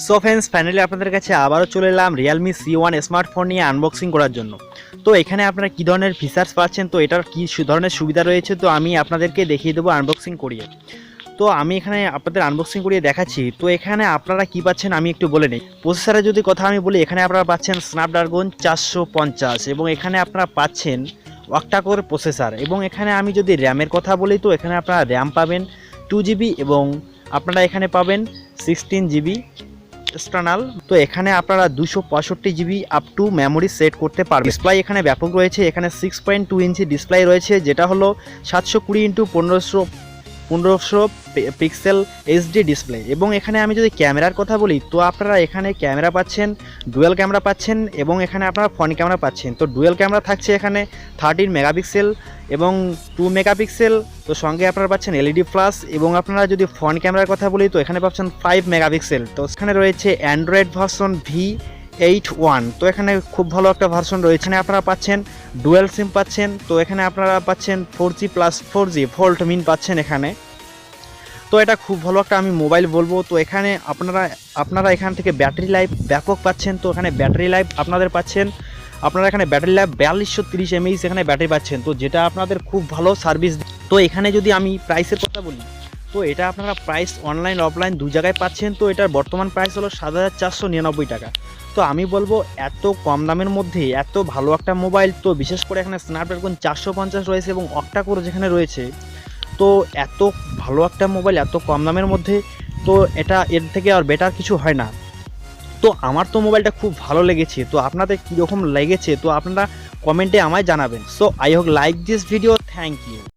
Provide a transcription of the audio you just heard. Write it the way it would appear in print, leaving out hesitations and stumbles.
So friends, finally আপনাদের কাছে আবারও চলে এলাম রিয়েলমি C1 স্মার্টফোন নিয়ে আনবক্সিং করার জন্য। তো এখানে আপনারা কী ধরনের ফিচার্স পাচ্ছেন, তো এটার কী ধরনের সুবিধা রয়েছে, তো আমি আপনাদেরকে দেখিয়ে দেবো আনবক্সিং করিয়ে। তো আমি এখানে আপনাদের আনবক্সিং করিয়ে দেখাচ্ছি। তো এখানে আপনারা কি পাচ্ছেন আমি একটু বলে নিই। প্রসেসরের যদি কথা আমি বলি, এখানে আপনারা পাচ্ছেন স্ন্যাপড্রাগন 450 এবং এখানে আপনারা পাচ্ছেন অক্টাকোর প্রসেসর। এবং এখানে আমি যদি র্যামের কথা বলি, তো এখানে আপনারা র্যাম পাবেন 2GB এবং আপনারা এখানে পাবেন 16GB এক্সটার্নাল। তো এখানে আপনারা 265GB up to memory set করতে পারবেন। ডিসপ্লে এখানে ব্যাপক রয়েছে, এখানে 6.2 ইঞ্চি ডিসপ্লে রয়েছে, যেটা হলো 720x1500 পিক্সেল এইচডি ডিসপ্লে। এবং এখানে আমি যদি ক্যামেরার কথা বলি, তো আপনারা এখানে ক্যামেরা পাচ্ছেন, ডুয়েল ক্যামেরা পাচ্ছেন এবং এখানে আপনারা ফ্রন্ট ক্যামেরা পাচ্ছেন। তো ডুয়েল ক্যামেরা থাকছে এখানে 13 মেগাপিক্সেল এবং 2 মেগাপিক্সেল। তো সঙ্গে আপনারা পাচ্ছেন এলইডি ফ্ল্যাশ। এবং আপনারা যদি ফ্রন্ট ক্যামেরার কথা বলি, তো এখানে পাচ্ছেন 5 মেগাপিক্সেল। তো এখানে রয়েছে অ্যান্ড্রয়েড ভার্সন V81। তো এখানে খুব ভালো একটা ভার্সন রয়েছে। এখানে আপনারা পাচ্ছেন ডুয়েল সিম পাচ্ছেন। তো এখানে আপনারা পাচ্ছেন 4G+4G ভোল্ট মিন পাচ্ছেন এখানে। তো এটা খুব ভালো একটা আমি মোবাইল বলবো। তো এখানে আপনারা এখান থেকে ব্যাটারি লাইফ ব্যাপক পাচ্ছেন। তো এখানে ব্যাটারি লাইফ আপনারা এখানে ব্যাটারি লাইফ 4230 mAh এখানে ব্যাটারি পাচ্ছেন, তো যেটা আপনাদের খুব ভালো সার্ভিস। তো এখানে যদি আমি প্রাইসের কথা বলি, তো এটা আপনারা প্রাইস অনলাইন অফলাইন দু জায়গায় পাচ্ছেন। তো এটার বর্তমান প্রাইস হলো 7499 টাকা। তো আমি বলবো এত কম দামের মধ্যে এত ভালো একটা মোবাইল, তো বিশেষ করে এখানে স্ন্যাপড্রাগন 450 রয়েছে এবং অক্টাকোর যেখানে রয়েছে, তো এত ভালো একটা মোবাইল এত কম দামের মধ্যে, তো এটা এর থেকে আর বেটার কিছু হয় না। তো আমার তো মোবাইলটা খুব ভালো লেগেছে। তো আপনাদের কীরকম লেগেছে, তো আপনারা কমেন্টে আমায় জানাবেন। So I hope like this video. Thank you.